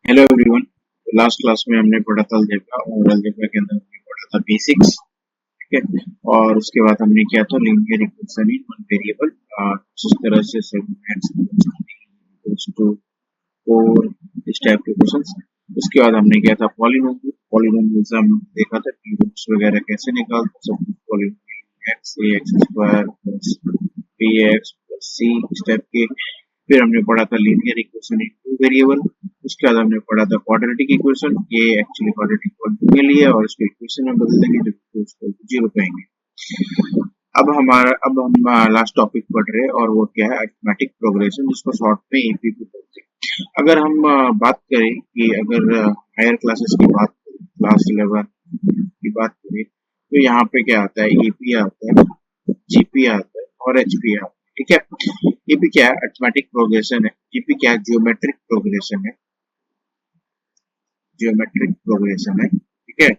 Hello everyone. Last class में हमने पढ़ा था अलजेब्रा और अलजेब्रा के अंदर हमने पढ़ा था बेसिक्स। ठीक है। और उसके बाद हमने किया था linear equation in one variable. जिस तरह से 7x टू 4 इस टाइप के क्वेश्चंस। उसके बाद हमने किया था पॉलिनोमियल। पॉलिनोमियल से हम देखा था कि रूट्स वगैरह कैसे निकालते, सब polynomial x a x square plus b x plus c इस टाइप के। फिर हमने पढ़ा था linear equation in two variable. उसके बाद हमने पढ़ा था क्वाड्रेटिक इक्वेशन। ये एक्चुअली क्वाड्रेटिक पॉलिनोमियल है और इसको इक्वेशन में बदल देंगे तो उसको जीरो पाएंगे। अब हम लास्ट टॉपिक पढ़ रहे हैं और वो क्या है, अरिथमेटिक प्रोग्रेशन, जिसको शॉर्ट में एपी बोलते हैं। अगर हम बात करें कि अगर हायर क्लासेस की बात करें, क्लास 11 की बात करें, तो यहाँ पे क्या आता है, एपी आता है, जीपी आता है और एचपी आता है। ठीक है। एपी क्या है, अरिथमेटिक प्रोग्रेशन है। जीपी क्या है, जियोमेट्रिक प्रोग्रेशन है। जियोमेट्रिक प्रोग्रेशन है। ठीक है।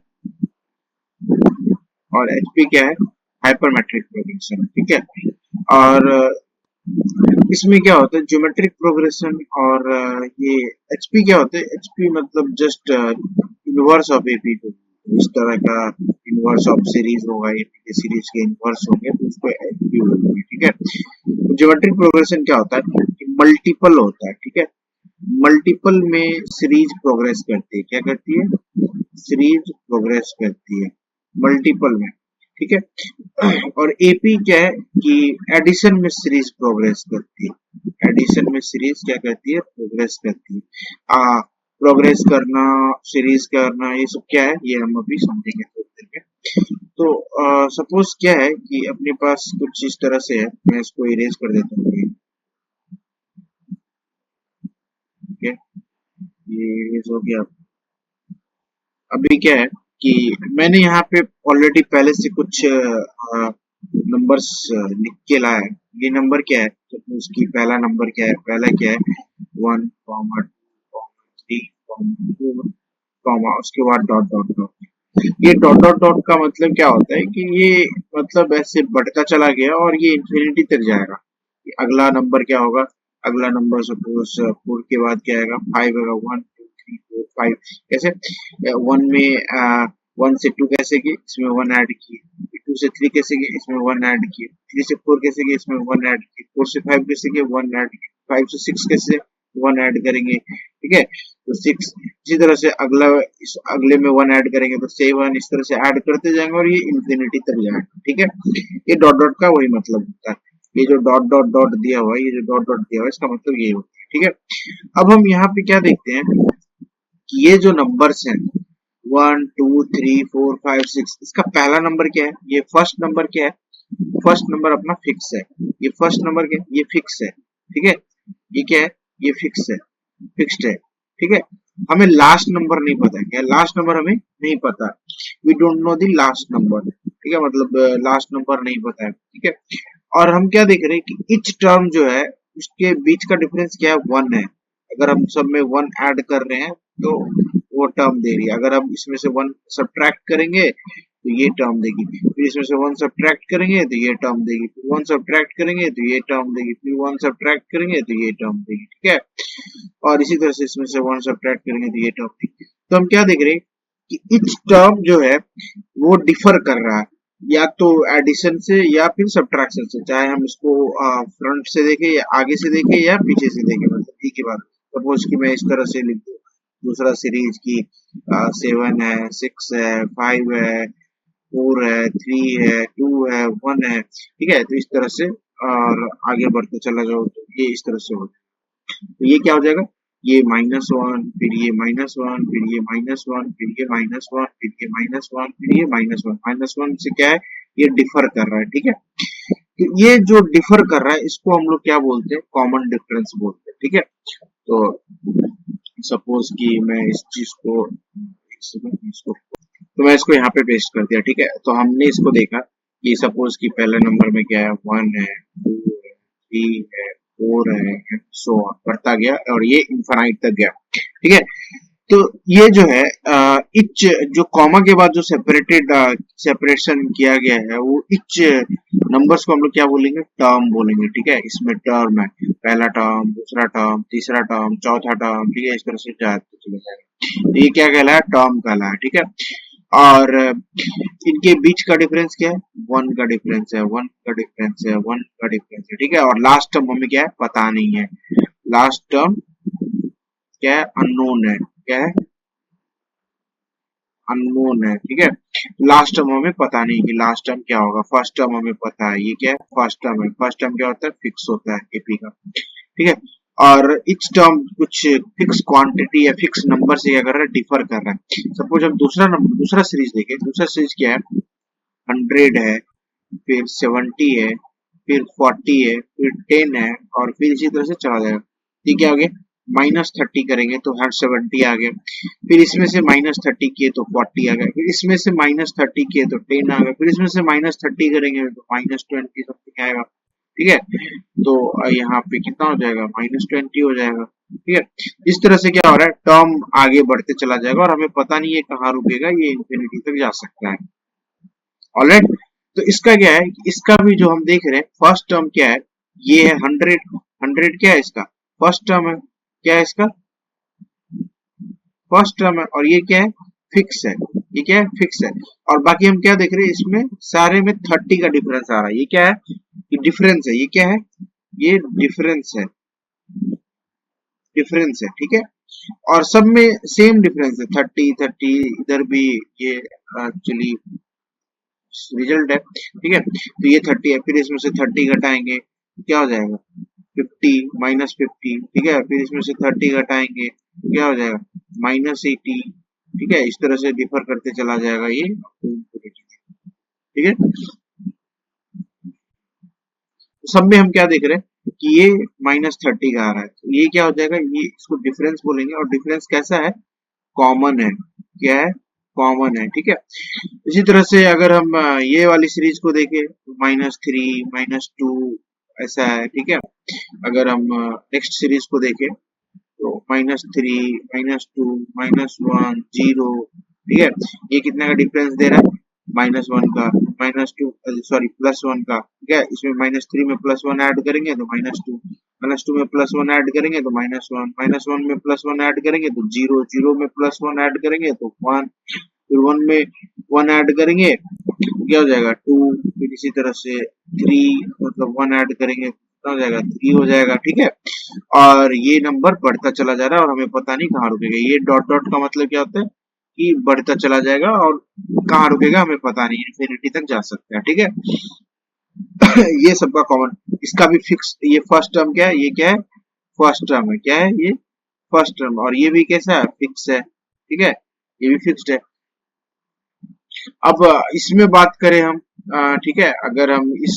और एचपी क्या है, हाइपरमेट्रिक प्रोग्रेशन। ठीक है। और इसमें क्या होता है, ज्योमेट्रिक प्रोग्रेशन और ये एचपी क्या होता है, एचपी मतलब जस्ट इनवर्स ऑफ एपी को, इस तरह का इनवर्स ऑफ सीरीज होगा, एपी के सीरीज के इनवर्स होंगे तो उसको एचपी बोलेंगे। ठीक है। ज्योमेट्रिक प्रोग्रेशन क्या होता है, मल्टीपल होता है। ठीक है। मल्टीपल में सीरीज प्रोग्रेस करती है, क्या करती है, सीरीज प्रोग्रेस करती है मल्टीपल में। ठीक है। और एपी क्या है कि एडिशन में सीरीज प्रोग्रेस करती है। एडिशन में सीरीज क्या करती है, प्रोग्रेस करती है। प्रोग्रेस करना, सीरीज करना, ये सब क्या है, ये हम अभी समझेंगे थोड़ी देर में। तो सपोज क्या है कि अपने पास कुछ इस तरह से है, मैं इसको इरेज कर देता हूँ। ठीक है, ये इरेज हो गया। अभी क्या है कि मैंने यहाँ पे ऑलरेडी पहले से कुछ नंबर्स लिख के लाया है। ये नंबर क्या है, तो उसकी पहला नंबर क्या है, पहला क्या है 1, 2, 3, 4, कॉमा, उसके बाद डॉट डॉट डॉट। ये डॉट डॉट डॉट का मतलब क्या होता है कि ये मतलब ऐसे बढ़ता चला गया और ये इंफिनिटी तक जाएगा। अगला नंबर क्या होगा, अगला नंबर सपोज 4 के बाद क्या आएगा, 5 आएगा, 1 2 3 4 5। कैसे, 1 में 1 से 2 कैसे किए, इसमें 1 ऐड किए। 2 से 3 कैसे किए, इसमें 1 ऐड किए। 3 से 4 कैसे किए, इसमें 1 ऐड किए। 4 से 5 कैसे किए, 1 ऐड किए। 5 से 6 कैसे, 1 ऐड करेंगे। ठीक है। तो 6 इसी तरह से अगला, इस अगले में 1 ऐड करेंगे तो 7, इस तरह से ऐड करते जाएंगे और ये इंफिनिटी तक जाएगा। ठीक है। ये डॉट डॉट का वही मतलब होता है। ये जो डॉट डॉट डॉट दिया हुआ है, ये जो डॉट डॉट दिया हुआ है, इसका मतलब ये होता है। ठीक है। अब हम यहाँ पे क्या देखते हैं कि ये जो नंबर्स हैं 1 2 3 4 5 6, इसका पहला नंबर क्या है, ये फर्स्ट नंबर क्या है, फर्स्ट नंबर अपना फिक्स है। ये फर्स्ट नंबर क्या है, ये फिक्स है। ठीक है। ये क्या है, ये फिक्स है, फिक्स्ड है। ठीक है। हमें लास्ट नंबर नहीं पता है, क्या लास्ट नंबर हमें नहीं पता, we don't know the last number. ठीक है, मतलब लास्ट नंबर नहीं पता है। ठीक है। और हम क्या देख रहे हैं कि इच टर्म जो है उसके बीच का डिफरेंस क्या है, 1 है। अगर हम सब में 1 ऐड कर रहे हैं तो वो टर्म दे रही है। अगर हम इसमें से 1 सब्ट्रैक्ट करेंगे तो ये टर्म देगी। फिर इसमें से 1 सब्ट्रैक्ट करेंगे तो ये टर्म देगी। फिर 1 सब्ट्रैक्ट करेंगे तो ये टर्म देगी। फिर 1 सब्ट्रैक्ट करेंगे तो ये टर्म देगी। ठीक है। और इसी तरह से इसमें से 1 सब्ट्रैक्ट करेंगे तो ये टर्म देगी। तो हम क्या देख रहे हैं कि इच टर्म जो है वो डिफर कर रहा है, या तो एडिशन से या फिर सब्ट्रैक्शन से। चाहे हम इसको फ्रंट से देखें या आगे से देखें या पीछे से देखें, मतलब एक ही बात। सपोज कि मैं इस तरह से लिख दूं, दूसरा सीरीज की 7 है, 6 है, 5 है, 4 है, 3 है, 2 है, 1 है। ठीक है। तो इस तरह से और आगे बढ़ते चला जाओ तो ये इस तरह से हो जाएगा। तो ये क्या हो जाएगा, ये -1, फिर ये -1, फिर ये -1, फिर ये -1, फिर ये -1, फिर ये -1। -1 से क्या है, ये डिफर कर रहा है। ठीक है। तो ये जो डिफर कर रहा है इसको हम लोग क्या बोलते हैं, कॉमन डिफरेंस बोलते हैं। ठीक है। तो सपोज कि मैं इस चीज को, तो मैं इसको यहाँ पे पेस्ट कर दिया। ठीक है। तो हमने इसको देखा कि सपोज कि पहले नंबर में क्या है, 1 है, 2 है, 3 है, 4 है, सो बढ़ता गया और ये इनफाइनाइट तक गया। ठीक है। तो ये जो है इच, जो कॉमा के बाद जो सेपरेशन किया गया है वो इच नंबर्स को हम लोग क्या बोलेंगे, टर्म बोलेंगे, ठीक है। इसमें टर्म है, पहला टर्म, दूसरा टर्म, तीसरा टर्म, चौथा टर्म, ठीक है, इस तरह से जाते चले जाएगा। ये क्या कहलाया, टर्म कहलाया, ठीक है। और इनके बीच का डिफरेंस क्या है, वन का डिफरेंस है, वन का डिफरेंस है, वन का डिफरेंस है, ठीक है। और लास्ट टर्म हमें क्या है, पता नहीं है, लास्ट टर्म क्या है, अननोन है, क्या है, अननोन है, ठीक है। लास्ट टर्म हमें पता नहीं कि लास्ट टर्म क्या होगा, फर्स्ट टर्म हमें पता है, ये क्या है, फर्स्ट टर्म है, फर्स्ट टर्म क्या होता है, फिक्स होता है एपी का, ठीक है। और इच टर्म कुछ फिक्स क्वांटिटी या फिक्स नंबर से क्या कर रहा है, डिफर कर रहा है। सपोज हम दूसरा सीरीज देखें, दूसरा सीरीज क्या है, 100 है, फिर 70 है, फिर 40 है, फिर 10 है, और फिर इसी तरह से चला जाएगा। ठीक है, आगे -30 करेंगे तो हर 70 आ गया, फिर इसमें से -30 किए तो 40 आ गया, फिर इसमें से -30 किए तो 10 आ गया, फिर इसमें से -30 करेंगे तो -20 समथिंग आएगा, ठीक है। तो यहाँ पे कितना हो जाएगा, -20 हो जाएगा, ठीक है। इस तरह से क्या हो रहा है, टर्म आगे बढ़ते चला जाएगा और हमें पता नहीं है कहाँ रुकेगा, ये इंफिनिटी तक जा सकता है। ऑलराइट, तो इसका क्या है, इसका भी जो हम देख रहे हैं, फर्स्ट टर्म क्या है, ये है 100 क्या है इसका, फर्स्ट टर्म है, क्या है इसका, फर्स्ट टर्म है, और ये क्या है, फिक्स है, ये क्या है, फिक्स है। और बाकी हम क्या देख रहे हैं, इसमें सारे में 30 का डिफरेंस आ रहा है, ये क्या है, ये डिफरेंस है, ये क्या है, ये डिफरेंस है, डिफरेंस है, ठीक है। और सब में सेम डिफरेंस है, 30 इधर भी, ये एक्चुअली रिजल्ट है, ठीक है। तो ये 30 है, फिर इसमें से 30 घटाएंगे क्या हो जाएगा, 50 -50, ठीक है। फिर इसमें से 30 घटाएंगे क्या हो जाएगा, -80, ठीक है। इस तरह से डिफर करते चला जाएगा ये, ठीक है। सब में हम क्या देख रहे हैं कि ये -30 का आ रहा है, तो ये क्या हो जाएगा, ये इसको डिफरेंस बोलेंगे, और डिफरेंस कैसा है, कॉमन है, क्या है, कॉमन है, ठीक है। इसी तरह से अगर हम ये वाली सीरीज को देखें, -3 -2 ऐसा है, ठीक है। अगर हम नेक्स्ट सीरीज को देखें तो -3 -2 -1 0, ठीक है। ये कितने का डिफरेंस दे रहा है, -1 का, -2 सॉरी +1 का, ठीक है। इसमें -3 में +1 ऐड करेंगे तो -2, -2 में +1 ऐड करेंगे तो -1, -1 में +1 ऐड करेंगे तो 0, 0 में +1 ऐड करेंगे तो 1, फिर 1 में 1 ऐड करेंगे तो क्या हो जाएगा, 2, फिर इसी तरह से 3, मतलब 1 ऐड करेंगे कितना हो जाएगा, 3 हो जाएगा, ठीक है। और ये नंबर बढ़ता चला जा रहा है और हमें पता नहीं कहाँ रुकेगा, ये डॉट डॉट का मतलब क्या होता है कि बढ़ता चला जाएगा और कहाँ रुकेगा हमें पता नहीं, इंफिनिटी तक जा सकता है, ठीक है। ये सबका कॉमन, इसका भी फिक्स, ये फर्स्ट टर्म क्या है, ये क्या है, फर्स्ट टर्म है, क्या है ये, फर्स्ट टर्म, और ये भी कैसा है, फिक्स है, ठीक है, ये भी फिक्स्ड है। अब इसमें बात करें हम, ठीक है, अगर हम इस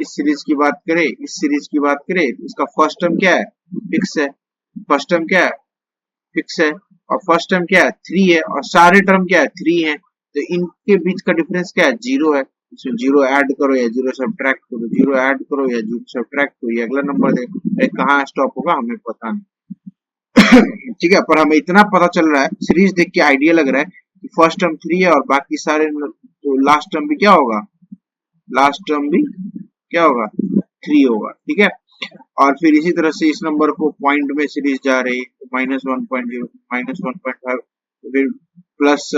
सीरीज की बात करें, इस सीरीज की बात करें, इसका फर्स्ट टर्म क्या है, फिक्स है, फर्स्ट टर्म क्या है, फिक्स है, और फर्स्ट टर्म क्या है, 3 है, और सारे टर्म क्या है, 3 है, तो इनके बीच का डिफरेंस क्या है, 0 है। इसमें 0 ऐड करो या 0 सब्ट्रैक्ट करो, 0 ऐड करो या 0 सब्ट्रैक्ट करो, ये अगला नंबर दे, कहाँ स्टॉप होगा हमें पता नहीं। ठीक है, पर हमें इतना पता चल रहा है, सीरीज देख के आइडिया लग रहा है कि फर्स्ट टर्म 3 है और बाकी सारे, तो लास्ट टर्म भी क्या होगा, लास्ट टर्म भी क्या होगा, 3 होगा, ठीक है। और फिर इसी तरह से इस नंबर को पॉइंट में सीरीज जा रही है, -1.0 -1.5, फिर प्लस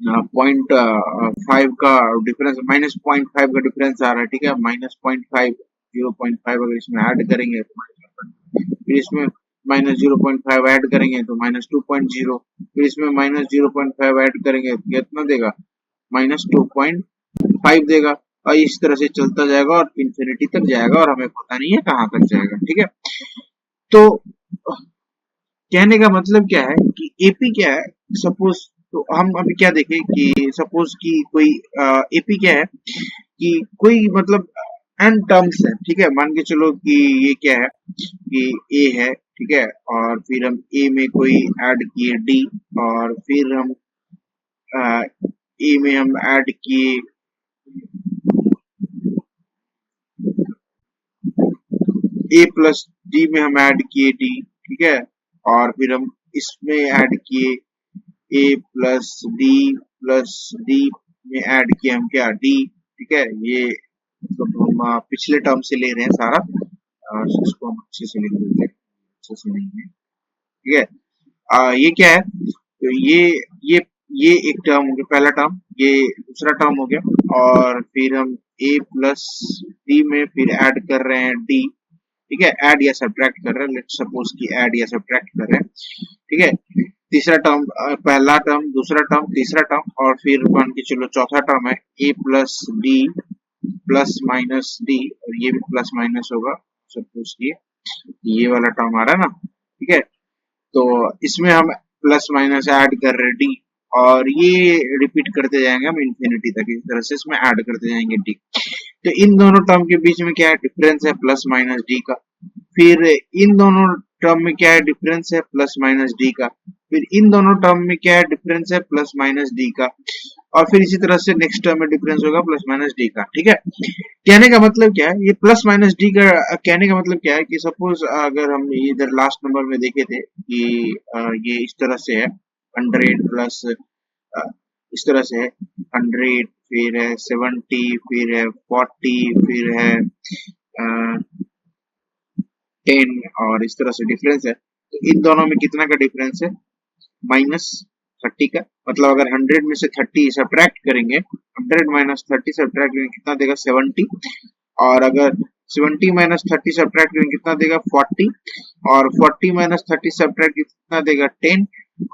0.5 का डिफरेंस, -0.5 का डिफरेंस आ रहा है, ठीक है। -0.5 0.5 अगर इसमें ऐड करेंगे तो फिर इसमें -0.5 ऐड करेंगे तो -2.0, फिर इसमें -0.5 ऐड करेंगे तो कितना देगा, -2.5 देगा, और इस तरह से चलता जाएगा और इंफिनिटी तक जाएगा और हमें पता नहीं है कहाँ तक जाएगा, ठीक है। तो कहने का मतलब क्या है कि एपी क्या है, सपोज, तो हम अभी क्या देखें कि सपोज कि कोई एपी क्या है कि कोई मतलब एन टर्म्स है, ठीक है। मान के चलो कि ये क्या है कि ए है, ठीक है, और फिर हम ए में कोई ऐड किए डी, और फिर हम ए में हम ऐड किए ए प्लस डी में हम ऐड किए डी, ठीक है, और फिर हम इसमें ऐड किए ए प्लस डी में ऐड किया हम क्या डी, ठीक है, ये मतलब हम पिछले टर्म से ले रहे हैं सारा, और इसको हम अच्छे से लिख देते हैं, अच्छे से नहीं है, ठीक है। ये क्या है, तो ये ये एक टर्म हो गया, पहला टर्म, ये दूसरा टर्म हो गया, और फिर हम a प्लस डी में फिर ऐड कर रहे हैं d, ठीक है, ऐड या सब्ट्रैक्ट कर रहे हैं, लेट्स सपोज कि ऐड या सब्ट्रैक्ट कर रहे हैं, ठीक है। तीसरा टर्म, पहला टर्म, दूसरा टर्म, तीसरा टर्म, और फिर मान के चलो चौथा टर्म है a plus D plus minus D, और ये भी प्लस माइनस होगा, सपोज ये वाला टर्म आ रहा है ना, ठीक है। तो इसमें हम प्लस माइनस ऐड कर रहे हैं डी, और ये रिपीट करते जाएंगे हम इन्फिनिटी तक, इस तरह से इसमें ऐड करते जाएंगे डी। तो इन दोनों टर्म के बीच में क्या है, डिफरेंस है प्लस माइनस डी का। फिर इन दोनों टर्म में क्या है, डिफरेंस है प्लस माइनस डी का। फिर इन दोनों टर्म में क्या है, डिफरेंस है प्लस माइनस डी का। और फिर इसी तरह से नेक्स्ट टर्म में डिफरेंस होगा प्लस माइनस डी का, ठीक है। कहने का मतलब क्या है, ये प्लस माइनस डी का कहने का मतलब क्या है कि सपोज अगर हम इधर लास्ट नंबर में देखे थे कि ये इस तरह से है 100 प्लस इस तरह से है 100, फिर है 70, फिर है 40, फिर है 10, और इस तरह से डिफरेंस है। तो इन दोनों में कितना का डिफरेंस है, -30 का। मतलब अगर 100 में से 30 सब्ट्रैक्ट करेंगे, 100 माइनस 30 सब्ट्रैक्ट करेंगे कितना देगा, 70। और अगर 70 माइनस 30 सब्ट्रैक्ट करेंगे कितना देगा, 40। और 40 माइनस 30 सब्ट्रैक्ट कितना देगा, 10।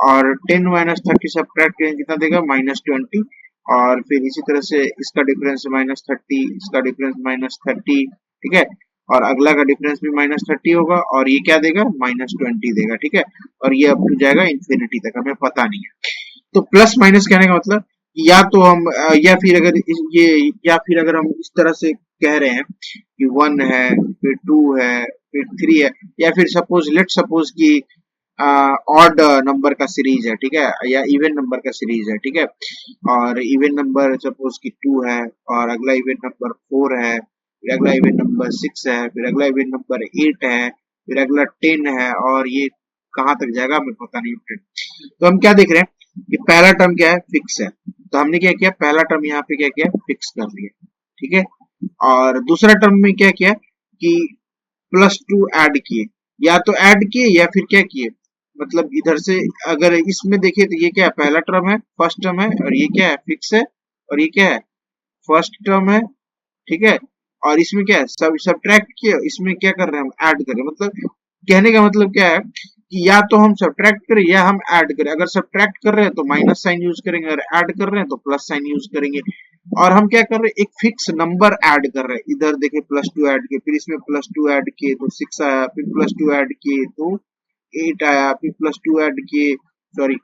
और 10 माइनस 30 सब्ट्रैक्ट करेंगे कितना देगा, -20। और फिर इसी तरह से इसका डिफरेंस -30, इसका डिफरेंस -30, ठीक है। और अगला का डिफरेंस भी -30 होगा, और ये क्या देगा, -20 देगा, ठीक है। और ये अब जाएगा इन्फिनिटी तक, हमें पता नहीं है। तो प्लस माइनस कहने का मतलब या तो हम या फिर अगर ये या फिर अगर हम इस तरह से कह रहे हैं कि 1 है, फिर 2 है, फिर 3 है, या फिर सपोज लेट सपोज कि ऑड नंबर का सीरीज है, ठीक है, या इवन नंबर का सीरीज है, ठीक है। और इवन नंबर सपोज कि 2 है, और अगला इवन नंबर 4 है, फिर अगला इवन नंबर 6 है, फिर अगला इवन नंबर 8 है, फिर अगला 10 है, और ये कहाँ तक जाएगा हमें पता नहीं। तो हम क्या देख रहे हैं कि पहला टर्म क्या है, फिक्स है। तो हमने क्या किया, पहला टर्म यहाँ पे क्या किया, फिक्स कर लिया, ठीक है। और दूसरा टर्म में क्या किया कि +2 ऐड किए, या तो ऐड किए या फिर क्या किए, मतलब इधर से अगर इसमें देखिए तो ये क्या है, पहला टर्म है, फर्स्ट टर्म है, और ये क्या है, फिक्स है, और ये क्या है, फर्स्ट टर्म है, ठीक है। और इसमें क्या है, सब सब्ट्रैक्ट किए, इसमें क्या कर रहे हैं, हम ऐड कर रहे हैं। मतलब कहने का मतलब क्या है कि या तो हम सब्ट्रैक्ट करें या हम ऐड करें। अगर सब्ट्रैक्ट कर रहे हैं तो माइनस साइन यूज करेंगे, अगर ऐड कर रहे हैं तो प्लस साइन यूज करेंगे। और हम क्या कर रहे हैं, एक फिक्स नंबर ऐड कर रहे हैं। इधर देखिए +2 ऐड किए, फिर इसमें +2 ऐड किए तो 6 आया, फिर +2 ऐड किए तो 8 आया, फिर +2 ऐड किए, सॉरी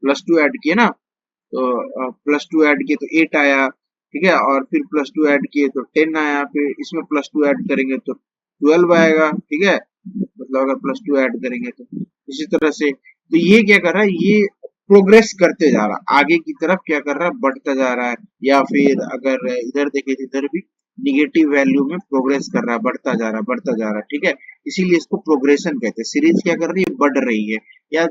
+2 ऐड किए ना, तो +2 ऐड किए तो 8 आया, ठीक है। और फिर +2 ऐड किए तो 10 आया, फिर इसमें +2 ऐड करेंगे तो 12 आएगा, ठीक है। मतलब अगर +2 ऐड करेंगे तो इसी तरह से। तो ये क्या कर रहा है, ये प्रोग्रेस करते जा रहा है, आगे की तरफ क्या कर रहा है, बढ़ता जा रहा है। या फिर अगर इधर देखें तो इधर भी निगेटिव वैल्यू में प्रोग्रेस कर रहा है, बढ़ता जा रहा है, बढ़ता जा रहा है, ठीक है। इसीलिए इसको प्रोग्रेशन कहते हैं। सीरीज क्या कर रही है, बढ़ रही है, या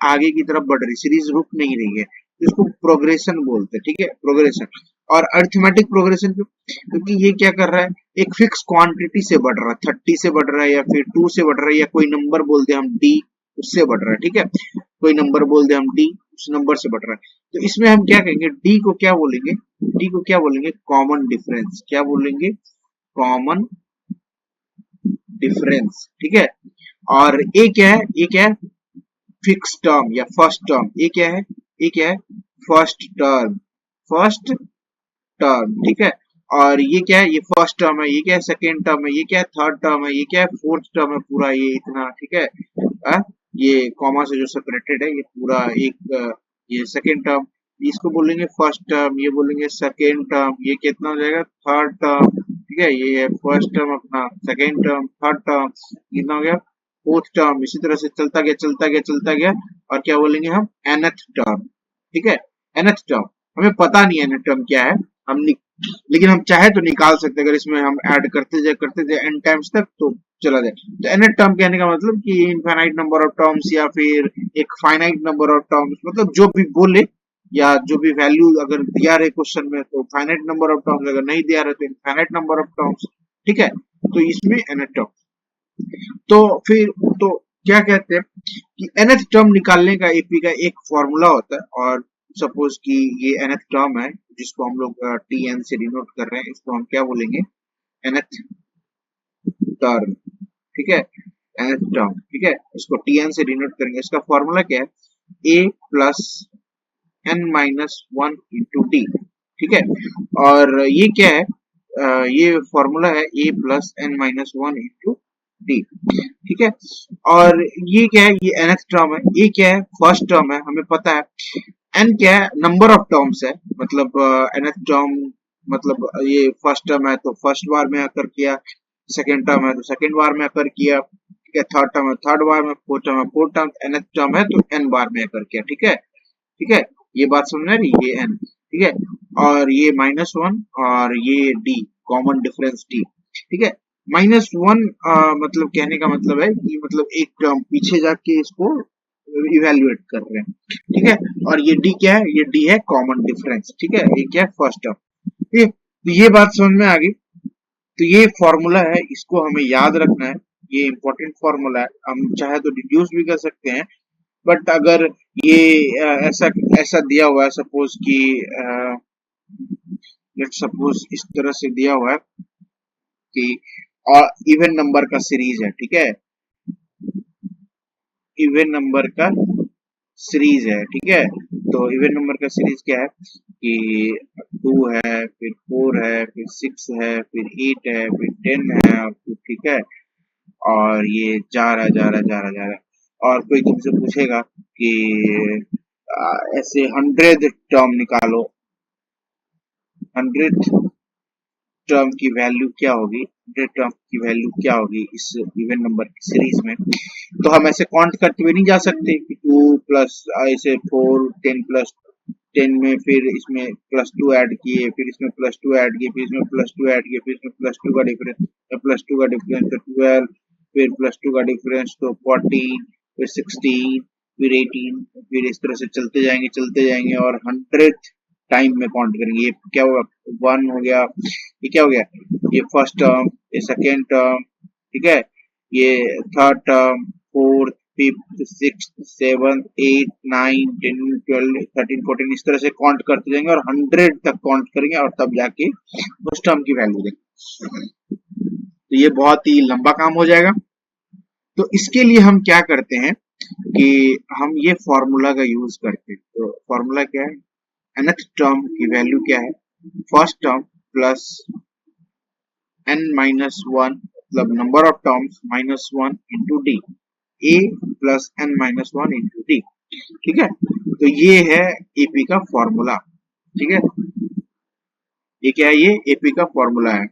आगे की तरफ बढ़ रही, सीरीज रुक नहीं रही है, तो इसको प्रोग्रेशन बोलते हैं, ठीक है, प्रोग्रेशन। और अरिथमेटिक प्रोग्रेशन क्योंकि ये क्या कर रहा है, एक फिक्स क्वांटिटी से बढ़ रहा है, 30 से बढ़ रहा है, या फिर 2 से बढ़ रहा है, या कोई नंबर बोल दे हम डी, उससे बढ़ रहा है, ठीक है। कोई नंबर बोल दे हम डी, उस नंबर से बढ़ रहा है। तो इसमें हम क्या कहेंगे, डी को क्या बोलेंगे, डी को क्या बोलेंगे, कॉमन डिफरेंस। क्या बोलेंगे, कॉमन डिफरेंस, ठीक है। और ए क्या है, ये क्या है, फिक्स टर्म या फर्स्ट टर्म। ये क्या है, ये क्या है, फर्स्ट टर्म, फर्स्ट टर्म, ठीक है। और ये क्या है, ये फर्स्ट टर्म है, ये क्या है, सेकेंड टर्म है, ये क्या है, थर्ड टर्म है, ये क्या है, फोर्थ टर्म है, पूरा ये इतना, ठीक है। ये कॉमा से जो सेपरेटेड है, ये पूरा एक ये सेकेंड टर्म, इसको बोलेंगे फर्स्ट टर्म, ये बोलेंगे सेकेंड टर्म, ये कितना हो जाएगा, थर्ड टर्म, ठीक है। ये है फर्स्ट टर्म अपना, सेकेंड टर्म, थर्ड टर्म, कितना हो गया, फोर्थ टर्म। इसी तरह से चलता गया, चलता गया, चलता गया, और क्या बोलेंगे हम, nth टर्म, ठीक है, nth टर्म। हमें पता नहीं nth टर्म क्या है, हम लेकिन हम चाहे तो निकाल सकते हैं। अगर इसमें हम ऐड करते जाए n टाइम्स तक तो चला जाए। तो nth टर्म कहने का मतलब कि इनफाइनाइट नंबर ऑफ टर्म्स, या फिर एक फाइनाइट नंबर ऑफ टर्म्स, मतलब जो भी बोले या जो भी वैल्यू अगर दिया रहे क्वेश्चन में तो फाइनाइट नंबर ऑफ टर्म्स, अगर नहीं दिया रहे तो इनफाइनाइट नंबर ऑफ टर्म्स। ठीक है, तो इसमें nth टर्म, तो फिर तो क्या कहते हैं कि nth टर्म निकालने का एपी का एक फॉर्मूला होता है। और सपोज कि ये nth टर्म है जिसको हम लोग tn से डिनोट कर रहे हैं, इसको हम क्या बोलेंगे, nth टर्म। ठीक है, nth टर्म, ठीक है, इसको tn से डिनोट करेंगे। इसका फॉर्मूला क्या है, a plus n minus one into d. ठीक है, और ये क्या है, ये फॉर्मूला है a plus n minus one into d. ठीक है, और ये क्या है, ये nth टर्म है, ये क्या है, फर्स्ट टर्म है, हमें पता है। n क्या है, नंबर ऑफ टर्म्स है, मतलब nth टर्म, मतलब ये फर्स्ट टर्म है तो फर्स्ट बार में आकर किया, सेकेंड टर्म है तो सेकेंड बार में आकर किया, ठीक है, थर्ड टर्म है थर्ड बार में, फोर्थ टर्म है फोर्थ टर्म, nth टर्म है तो n बार में आकर किया। ठीक है, ठीक है, ये बात समझ में आ रही है, ये n, ठीक है, और ये माइनस वन और ये d, कॉमन डिफरेंस d। ठीक है, माइनस वन मतलब कहने का मतलब है कि मतलब एक टर्म पीछे जाके इसको इवेल्युएट कर रहे हैं। ठीक है, और ये d क्या है, ये d है कॉमन डिफरेंस। ठीक है, ये क्या है, फर्स्ट टर्म। ठीक है, तो ये बात समझ में आ गई। तो ये फॉर्मूला है, इसको हमें याद रखना है, ये इंपॉर्टेंट फॉर्मूला है। हम चाहे तो डिड्यूस भी कर सकते हैं, बट अगर ये ऐसा ऐसा दिया हुआ है, सपोज कि लेट सपोज इस तरह से दिया हुआ है कि इवन नंबर का सीरीज है। ठीक है, इवन नंबर का सीरीज है। ठीक है, तो इवन नंबर का सीरीज क्या है कि 2 है, फिर 4 है, फिर 6 है, फिर 8 है, फिर 10 है, और फिर ठीक है, और ये जा रहा जा रहा जा रहा जा रहा। और कोई तुमसे पूछेगा कि ऐसे 100 टर्म निकालो, 100 टर्म की वैल्यू क्या होगी, 100 टर्म की वैल्यू क्या होगी इस इवन नंबर की सीरीज में। तो हम ऐसे काउंट करते हुए नहीं जा सकते कि 2 प्लस ऐसे 4 10 प्लस 10 में फिर इसमें प्लस 2 ऐड किए, फिर इसमें प्लस 2 ऐड किए, फिर इसमें प्लस 2 ऐड किए, फिर इसमें प्लस 2 का डिफरेंस, प्लस 2 का डिफरेंस तो 12, फिर प्लस 2 का डिफरेंस तो 14, फिर 16, फिर 18, फिर इस तरह से चलते जाएंगे और 100th टाइम में काउंट करेंगे। ये क्या होगा, 1 हो गया, ये क्या हो गया, ये फर्स्ट टर्म, ये सेकेंड टर्म, ठीक है, ये third term, fourth, fifth, six, seven, eight, nine, 10, 12, 13, 14, इस तरह से काउंट करते जाएंगे और 100 तक काउंट करेंगे और तब जाके उस टर्म की वैल्यू देंगे। तो ये बहुत ही लंबा काम हो जाएगा। तो इसके लिए हम क्या करते हैं कि हम ये फॉर्मूला का यूज करते हैं। तो फॉर्मूला क्या है, nth टर्म की वैल्यू क्या है, first term plus n minus one, मतलब number of terms minus one into d, a plus n minus one into d. ठीक है, तो ये है एपी का फॉर्मूला। ठीक है, ये क्या है, ये एपी का फॉर्मूला है।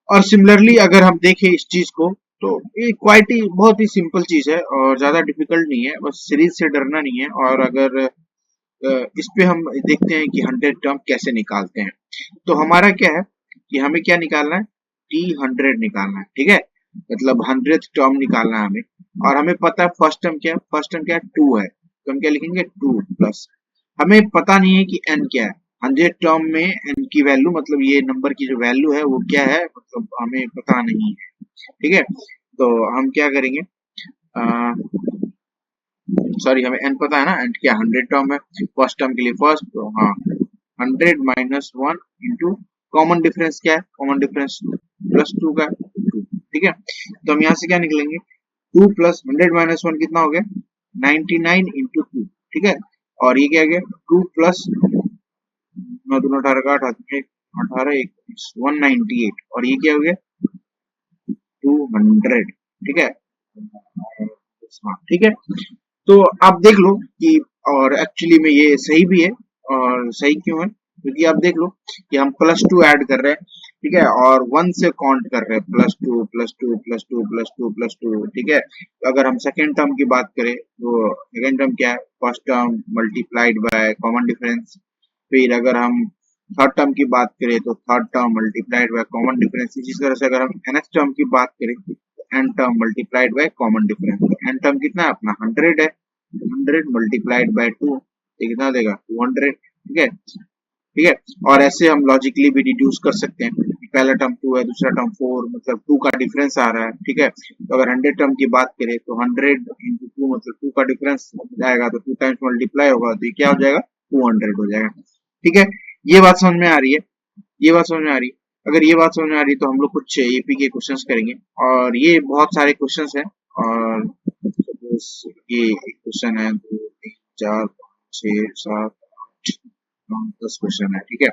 और सिमिलरली अगर हम देखें इस चीज को तो ये क्वाइट ही बहुत ही सिंपल चीज है और ज्यादा डिफिकल्ट नहीं है, बस सीरीज से डरना नहीं है। और अगर इस पे हम देखते हैं कि 100 टर्म कैसे निकालते हैं। तो हमारा क्या है कि हमें क्या निकालना है, t100 निकालना है। ठीक है, मतलब 100th टर्म निकालना है हमें, और हमें पता है फर्स्ट टर्म क्या है, फर्स्ट टर्म क्या है, 2 है, तो हम क्या लिखेंगे, 2 प्लस, हमें पता नहीं है कि n क्या है। 100 टर्म में n की वैल्यू, मतलब ये नंबर की जो वैल्यू है वो क्या है, मतलब हमें पता नहीं है। ठीक है, तो हम क्या करेंगे, सॉरी हमें n पता है ना, n क्या 100 टर्म है, फर्स्ट टर्म के लिए फर्स्ट, तो हाँ 100 minus one into common difference क्या है, कॉमन डिफरेंस प्लस 2 का 2। ठीक है, तो हम यहाँ से क्या निकलेंगे, 2 प्लस 100 माइनस वन कितना हो गया, 99 इंटू 2। ठीक है, और ये क्या गया, 2 प्लस 9 दूना 18 का 18 एक 198, और ये क्या हो गया, 200। ठीक है, हाँ ठीक है, तो आप देख लो कि और एक्चुअली में ये सही भी है। और सही क्यों है, क्योंकि आप देख लो कि हम प्लस 2 ऐड कर रहे हैं, ठीक है, और 1 से काउंट कर रहे हैं, plus 2 plus 2 plus 2 plus 2 plus 2। ठीक है, तो अगर हम सेकेंड टर्म की बात करें तो सेकेंड टर्म क्या है, first term multiplied by common difference. फिर अगर हम थर्ड टर्म की बात करें तो third term multiplied by common difference. इसी तरह से अगर हम nth टर्म की बात करें तो n term multiplied by common difference. तो n टर्म कितना है अपना 100 है, 100 मल्टीप्लाइड बाय 2, ये कितना देगा 200, ठीक है, ठीक है। और ऐसे हम लॉजिकली भी डिड्यूस कर सकते हैं, पहला टर्म 2 है, दूसरा टर्म 4, मतलब 2 का डिफरेंस आ रहा है, ठीक है। तो अगर 100 टर्म की बात करें तो 100 इंटू 2 मतलब 2 का डिफरेंस जाएगा तो 2 टाइम्स मल्टीप्लाई होगा तो ये क्या हो जाएगा 200 हो जाएगा, ठीक है। ये बात समझ में आ रही है, ये बात समझ में आ रही है। अगर ये बात समझ में आ रही है तो हम लोग कुछ एपी के क्वेश्चंस करेंगे, और ये बहुत सारे क्वेश्चंस हैं। और suppose ये एक क्वेश्चन है, 2 3 4 5 6 7 8 9 10 क्वेश्चन है, ठीक है।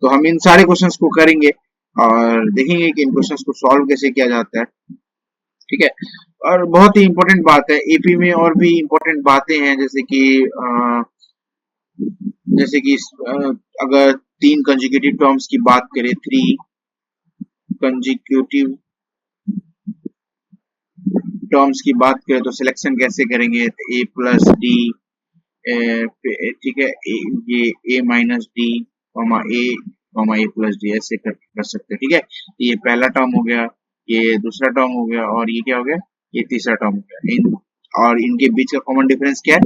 तो हम इन सारे क्वेश्चंस को करेंगे और देखेंगे कि इन क्वेश्चंस को सॉल्व कैसे किया जाता है, ठीक है। और बहुत ही इंपॉर्टेंट बात है एपी में, और भी इंपॉर्टेंट बातें हैं जैसे कि अगर 3 कंसेक्यूटिव टर्म्स की बात करें, 3 कंसेक्यूटिव टर्म्स की बात करें तो सिलेक्शन कैसे करेंगे, तो ए प्लस डी, ठीक है, ये a minus d a plus d ऐसे कर सकते हैं, ठीक है। ये पहला टर्म हो गया, ये दूसरा टर्म हो गया, और ये क्या हो गया, ये तीसरा टर्म हो गया। और इनके बीच का कॉमन डिफरेंस क्या है,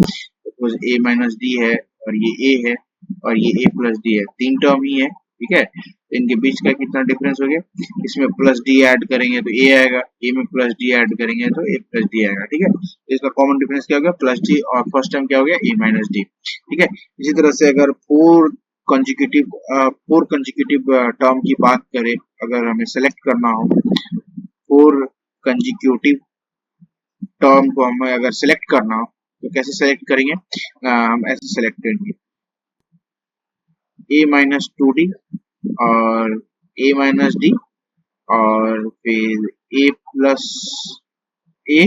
सपोज ए माइनस डी है और ये ए है और ये ए प्लस डी है, 3 टर्म ही है, ठीक है। तो इनके बीच का कितना डिफरेंस हो गया, इसमें प्लस डी ऐड करेंगे तो ए आएगा, ए में प्लस डी ऐड करेंगे तो ए प्लस डी आएगा, ठीक है। तो इसका कॉमन डिफरेंस क्या हो गया, प्लस डी, और फर्स्ट टर्म क्या हो गया, ए माइनस डी, ठीक है। इसी तरह से अगर फोर कंजिक्यूटिव टर्म की बात करें, अगर हमें सेलेक्ट करना हो 4 कंजिक्यूटिव टर्म को हमें अगर सेलेक्ट करना हो तो कैसे सेलेक्ट करेंगे, हम ऐसे सेलेक्ट करेंगे ए माइनस 2d और ए माइनस डी, और फिर ए प्लस ए,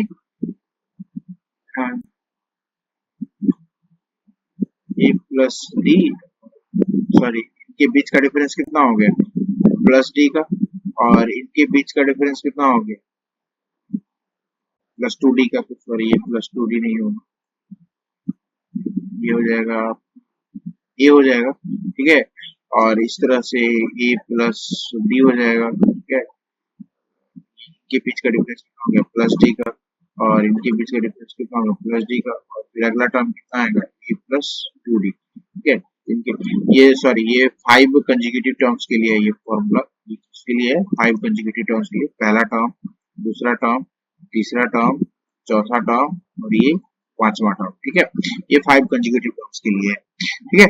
ए प्लस डी, सॉरी इनके बीच का डिफरेंस कितना हो गया प्लस डी का, और इनके बीच का डिफरेंस कितना हो गया प्लस 2d का, तो सॉरी ये प्लस 2d नहीं होगा, ये हो जाएगा, ये हो जाएगा, ठीक है। और इस तरह से ए प्लस डी हो जाएगा, ठीक है। इनके बीच का डिफरेंस कितना हो गया प्लस डी का, और इनके बीच का डिफरेंस कितना होगा प्लस डी का, और फिर अगला टर्म कितना आएगा ए प्लस 2d, ठीक है। इनके ये सॉरी ये 5 कंसेक्यूटिव टर्म्स के लिए है, ये फॉर्मूला इसके लिए है 5 कंसेक्यूटिव टर्म्स के लिए, पहला टर्म, दूसरा टर्म, तीसरा टर्म, चौथा टर्म और ये पांचवा टर्म, ठीक है। ये 5 कंसेक्यूटिव टर्म्स के लिए है, ठीक है।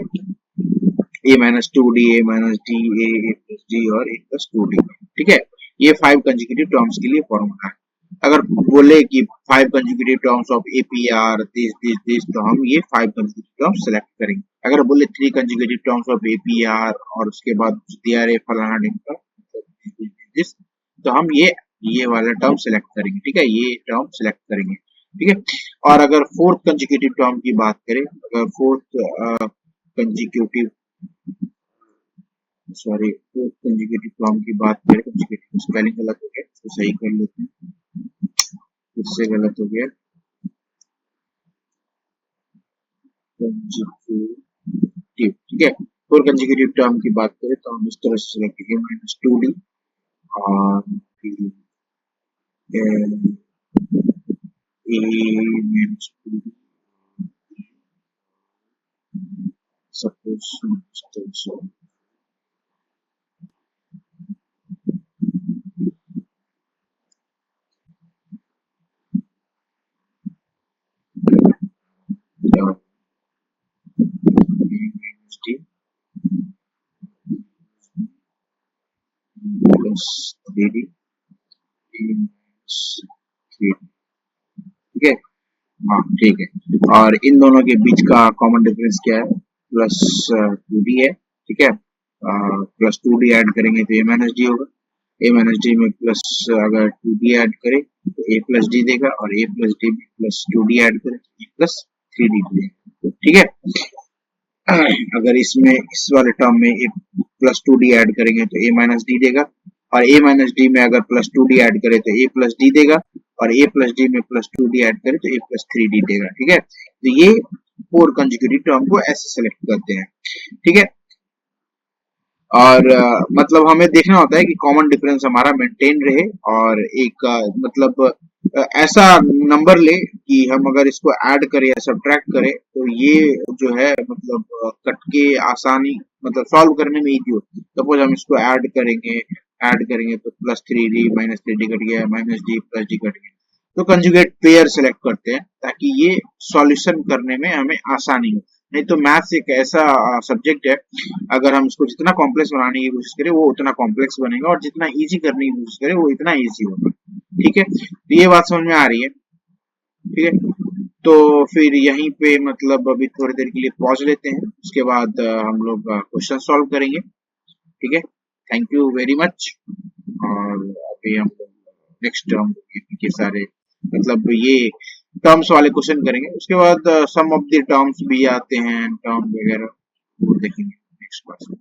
ए minus 2d, A minus d, a plus D और ए प्लस 2d, ठीक है। ये 5 कंसेक्यूटिव टर्म्स के लिए फॉर्मूला है। अगर बोले कि 5 consecutive terms of APR this तो हम ये 5 कंसेक्यूटिव टर्म्स सेलेक्ट करेंगे। अगर बोले 3 कंसेक्यूटिव टर्म्स ऑफ एपीआर और उसके बाद दिया रे फलाना ढिमका दिस, तो हम ये वाला टर्म सेलेक्ट करेंगे, ठीक है, ये टर्म सेलेक्ट करेंगे, ठीक है। और अगर फोर्थ कंसेक्यूटिव टर्म की बात करें, अगर fourth consecutive fourth consecutive term की बात करें, कंसेक्यूटिव स्पेलिंग गलत हो गया, इसको सही कर लेते हैं, इससे गलत हो गया, कंसेक्यूटिव, ठीक है। फोर कंसेक्यूटिव टर्म की बात करें तो हम इस तरह से सेलेक्ट करेंगे माइनस 2d और फिर ए minus 2d, suppose plus 3d, ठीक है, हाँ ठीक है। और इन दोनों के बीच का कॉमन डिफरेंस क्या है, प्लस 2d है, ठीक है। प्लस 2d ऐड करेंगे तो ए माइनस डी होगा, ए माइनस डी में प्लस अगर 2d ऐड करें तो ए प्लस डी देगा, और ए प्लस डी में प्लस 2d ऐड करें तो ए प्लस 3d देगा, ठीक है। अगर इसमें इस वाले टर्म में ए प्लस 2d ऐड करेंगे तो ए माइनस डी देगा, और ए माइनस डी में अगर प्लस 2d ऐड करें तो ए प्लस डी देगा, और ए प्लस डी में प्लस 2d ऐड करें तो ए प्लस 3d देगा, ठीक है। तो ये 4 कंसेक्यूटिव टर्म को ऐसे सेलेक्ट करते हैं, ठीक है। और मतलब हमें देखना होता है कि कॉमन डिफरेंस हमारा मेंटेन रहे, और एक मतलब ऐसा नंबर ले कि हम अगर इसको ऐड करें या सब्ट्रैक्ट करें तो ये जो है मतलब कट के आसानी मतलब सॉल्व करने में इजी हो। सपोज हम इसको ऐड करेंगे तो plus three d minus three d cut गया, minus d plus d cut गया। तो कंजुगेट पेयर सेलेक्ट करते हैं ताकि ये सॉल्यूशन करने में हमें आसानी हो। नहीं तो मैथ्स एक ऐसा सब्जेक्ट है, अगर हम इसको जितना कॉम्प्लेक्स बनाने की कोशिश करें वो उतना कॉम्प्लेक्स बनेगा, और जितना इजी करने की कोशिश करें वो इतना इजी होगा। ठीक है, तो ये बात समझ में आ रही है। ठीक है, तो फिर यहीं पे मतलब अभी थोड़ी देर के लिए पॉज लेते हैं, उसके बाद हम लोग क्वेश्चन सॉल्व करेंगे। ठीक है, थैंक यू वेरी मच। और अभी हम लोग नेक्स्ट टर्म के सारे मतलब ये टर्म्स वाले क्वेश्चन करेंगे, उसके बाद सम ऑफ द टर्म्स भी आते हैं, टर्म वगैरह वो देखेंगे नेक्स्ट क्लास में।